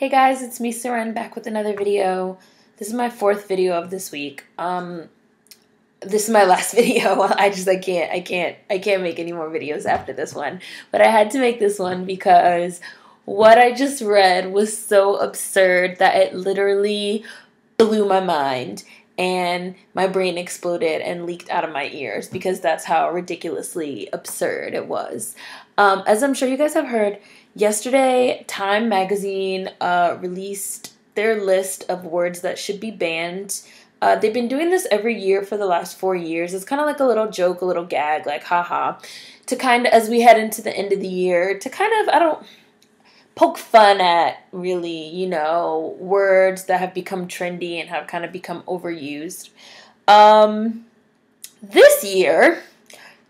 Hey guys, it's me, Seren, back with another video. This is my fourth video of this week. This is my last video. I can't make any more videos after this one. But I had to make this one because what I just read was so absurd that it literally blew my mind. And my brain exploded and leaked out of my ears because that's how ridiculously absurd it was. As I'm sure you guys have heard, yesterday Time magazine released their list of words that should be banned. They've been doing this every year for the last 4 years. It's kind of like a little joke, a little gag, like haha, to kind of, as we head into the end of the year, to kind of, poke fun at, really, words that have become trendy and have kind of become overused. This year,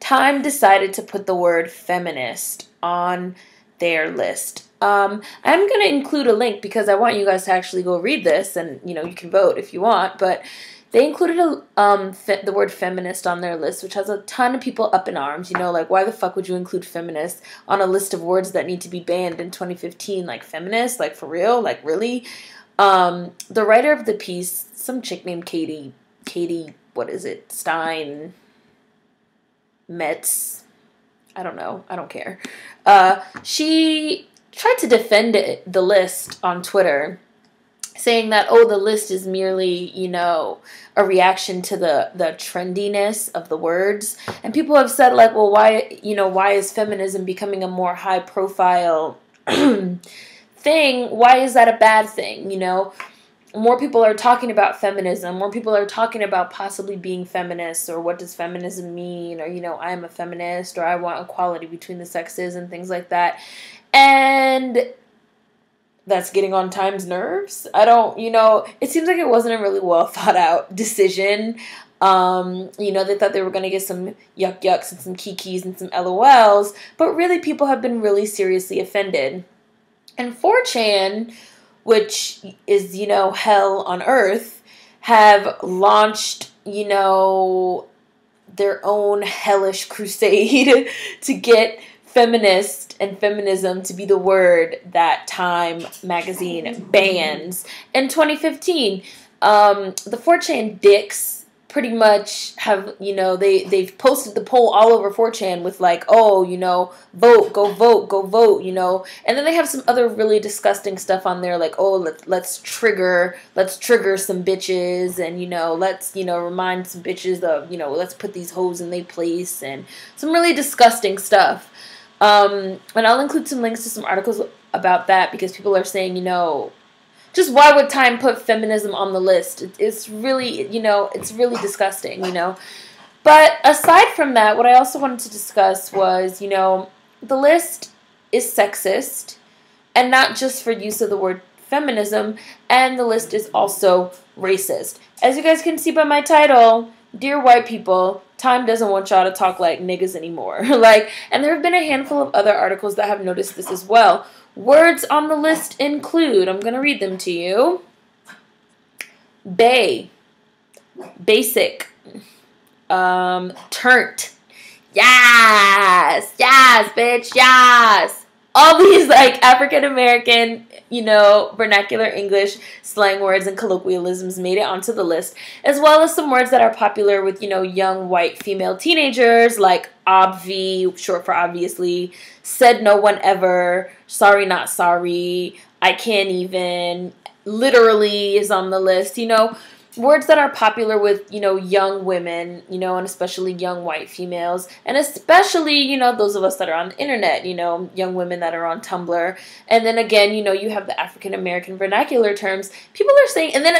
Time decided to put the word feminist on their list. I'm going to include a link because I want you guys to actually go read this, and, you can vote if you want, but they included the word feminist on their list, which has a ton of people up in arms. Like, why the fuck would you include feminist on a list of words that need to be banned in 2015? Like, feminist? Like, for real? Like, really? The writer of the piece, some chick named Katie, what is it? Stein, Metz? I don't know. I don't care. She tried to defend the list on Twitter, saying that, the list is merely, a reaction to the trendiness of the words. And people have said, like, well, why is feminism becoming a more high profile thing? Why is that a bad thing? More people are talking about feminism. More people are talking about possibly being feminists, or what does feminism mean? Or, I'm a feminist, or I want equality between the sexes and things like that. And that's getting on Time's nerves. It seems like it wasn't a really well thought out decision. They thought they were going to get some yucks and some kikis and some LOLs, but really people have been really seriously offended. And 4chan, which is, hell on earth, have launched, their own hellish crusade to get feminist and feminism to be the word that Time magazine bans. In 2015, the 4chan dicks pretty much have, they've posted the poll all over 4chan with like, vote, go vote, and then they have some other really disgusting stuff on there like, let's trigger some bitches, and, let's, remind some bitches of, let's put these hoes in their place, and some really disgusting stuff. And I'll include some links to some articles about that because people are saying, just why would Time put feminism on the list? It's really, it's really disgusting, But aside from that, what I also wanted to discuss was, the list is sexist, and not just for use of the word feminism, and the list is also racist. As you guys can see by my title, Dear White People, Time doesn't want y'all to talk like niggas anymore. And there have been a handful of other articles that have noticed this as well. Words on the list include, I'm going to read them to you, bae, basic, turnt, yes, bitch, yes. All these, African-American, vernacular English slang words and colloquialisms made it onto the list, as well as some words that are popular with, young white female teenagers, like obvi, short for obviously, said no one ever, sorry not sorry, I can't even, literally is on the list, words that are popular with, young women, and especially young white females, and especially, those of us that are on the internet, young women that are on Tumblr. And then again, you have the African-American vernacular terms. People are saying, and then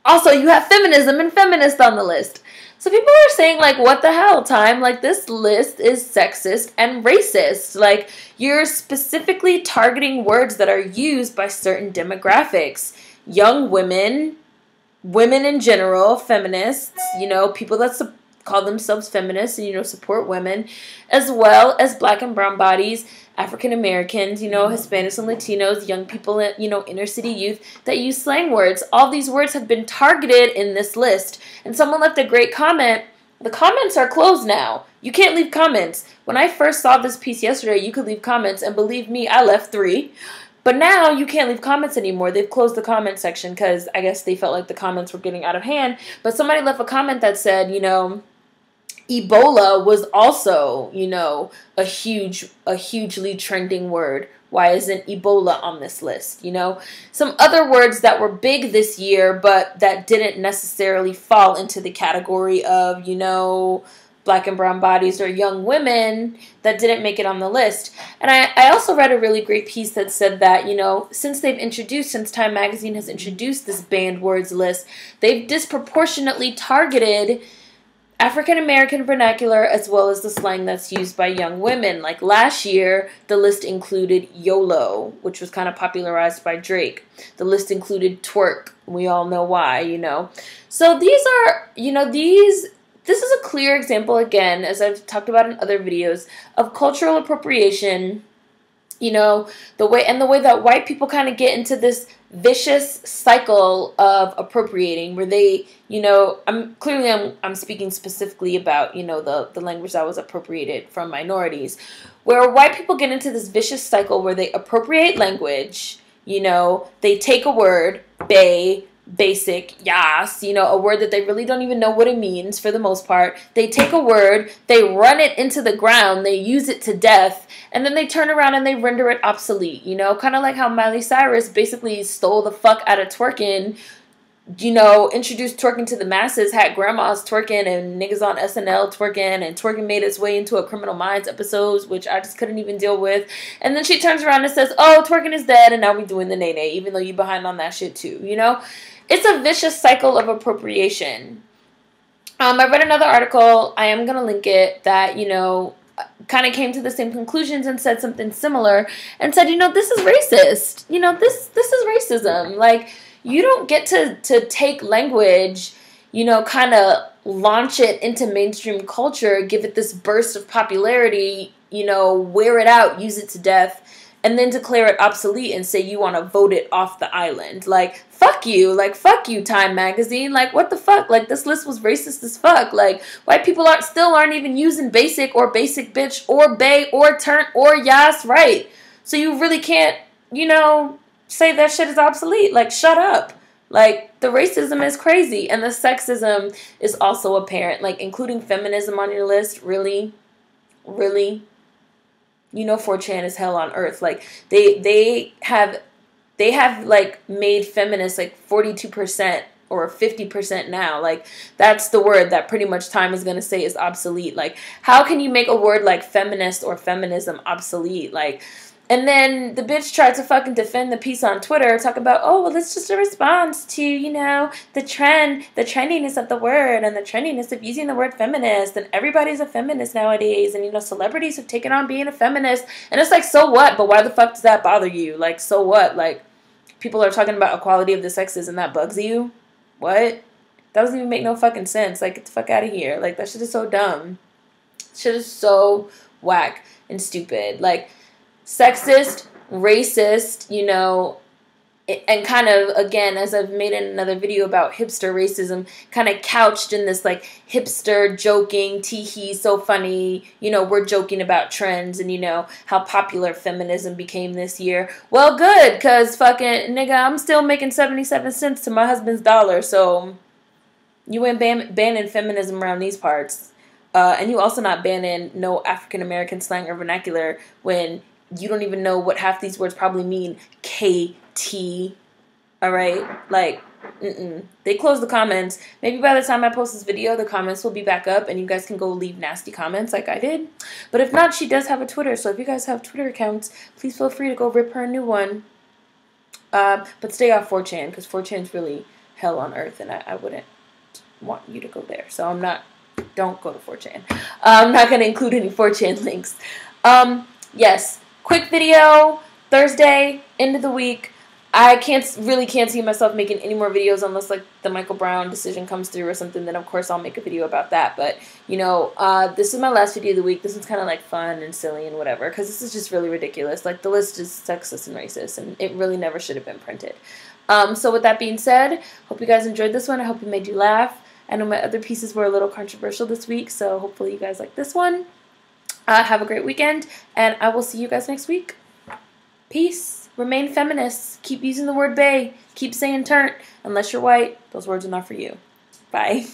also you have feminism and feminist on the list. So people are saying, like, what the hell, Time? Like, this list is sexist and racist. Like, you're specifically targeting words that are used by certain demographics. Young women in general, feminists, people that call themselves feminists and, support women, as well as black and brown bodies, African Americans, Hispanics and Latinos, young people, inner city youth that use slang words. All these words have been targeted in this list. And someone left a great comment. The comments are closed now. You can't leave comments. When I first saw this piece yesterday, you could leave comments, and believe me, I left 3. But now you can't leave comments anymore. They've closed the comment section because I guess they felt like the comments were getting out of hand. But somebody left a comment that said, you know, Ebola was also, you know, a hugely trending word. Why isn't Ebola on this list? You know, some other words that were big this year, but that didn't necessarily fall into the category of, you know, black and brown bodies or young women that didn't make it on the list. And I also read a really great piece that said that, you know, since Time Magazine has introduced this banned words list, they've disproportionately targeted African-American vernacular as well as the slang that's used by young women. Like last year, the list included YOLO, which was kind of popularized by Drake. The list included twerk. We all know why, you know. So these are, you know, this is a clear example, again, as I've talked about in other videos, of cultural appropriation, you know, the way that white people kind of get into this vicious cycle of appropriating where they, you know, I'm speaking specifically about, you know, the language that was appropriated from minorities, where white people get into this vicious cycle where they appropriate language, you know, they take a word, basic, yas, you know, a word that they really don't even know what it means for the most part. They take a word, they run it into the ground, they use it to death, and then they turn around and they render it obsolete, you know, kind of like how Miley Cyrus basically stole the fuck out of twerking, you know, introduced twerking to the masses, had grandmas twerking and niggas on SNL twerking, and twerking made its way into a Criminal Minds episodes, which I just couldn't even deal with. And then she turns around and says, oh, twerking is dead, and now we doing the nay-nay, even though you behind on that shit too, you know? It's a vicious cycle of appropriation. I read another article, I am going to link it, that, you know, kind of came to the same conclusions and said something similar and said, you know, this is racist. You know, this is racism. Like, you don't get to take language, you know, kind of launch it into mainstream culture, give it this burst of popularity, you know, wear it out, use it to death, and then declare it obsolete and say you want to vote it off the island. Like, fuck you. Like, fuck you, Time Magazine. Like, what the fuck? Like, this list was racist as fuck. Like, white people still aren't even using basic or basic bitch or bae or turnt or yas right. So you really can't, you know, say that shit is obsolete. Like, shut up. Like, the racism is crazy. And the sexism is also apparent. Like, including feminism on your list, really? Really? You know 4chan is hell on earth. Like, they have like made feminists like 42% or 50% now. Like, that's the word that pretty much Time is going to say is obsolete. Like, how can you make a word like feminist or feminism obsolete? Like, and then the bitch tried to fucking defend the piece on Twitter, talk about, oh, well, it's just a response to, you know, the trendiness of the word and the trendiness of using the word feminist, and everybody's a feminist nowadays, and, you know, celebrities have taken on being a feminist, and it's like, so what? But why the fuck does that bother you? Like, so what? Like, people are talking about equality of the sexes and that bugs you? What? That doesn't even make no fucking sense. Like, get the fuck out of here. Like, that shit is so dumb. Shit is so whack and stupid. Like, sexist, racist, you know, and kind of, again, as I've made in another video about hipster racism, kind of couched in this, like, hipster joking, tee-hee, so funny, you know, we're joking about trends and, you know, how popular feminism became this year. Well, good, because fucking, nigga, I'm still making 77 cents to my husband's dollar, so you ain't banning feminism around these parts. And you also not banning no African-American slang or vernacular when you don't even know what half these words probably mean. KT. Alright? Like, They closed the comments. Maybe by the time I post this video, the comments will be back up and you guys can go leave nasty comments like I did. But if not, she does have a Twitter. So if you guys have Twitter accounts, please feel free to go rip her a new one. But stay off 4chan because 4chan's really hell on earth and I wouldn't want you to go there. So don't go to 4chan. I'm not going to include any 4chan links. Yes. Quick video, Thursday, end of the week. I really can't see myself making any more videos unless, like, the Michael Brown decision comes through or something. Then, of course, I'll make a video about that. But, you know, this is my last video of the week. This is kind of, like, fun and silly and whatever. Because this is just really ridiculous. Like, the list is sexist and racist. And it really never should have been printed. So, with that being said, hope you guys enjoyed this one. I hope it made you laugh. I know my other pieces were a little controversial this week. So, hopefully you guys like this one. Have a great weekend, and I will see you guys next week. Peace. remain feminists. Keep using the word bae. Keep saying turnt. Unless you're white, those words are not for you. Bye.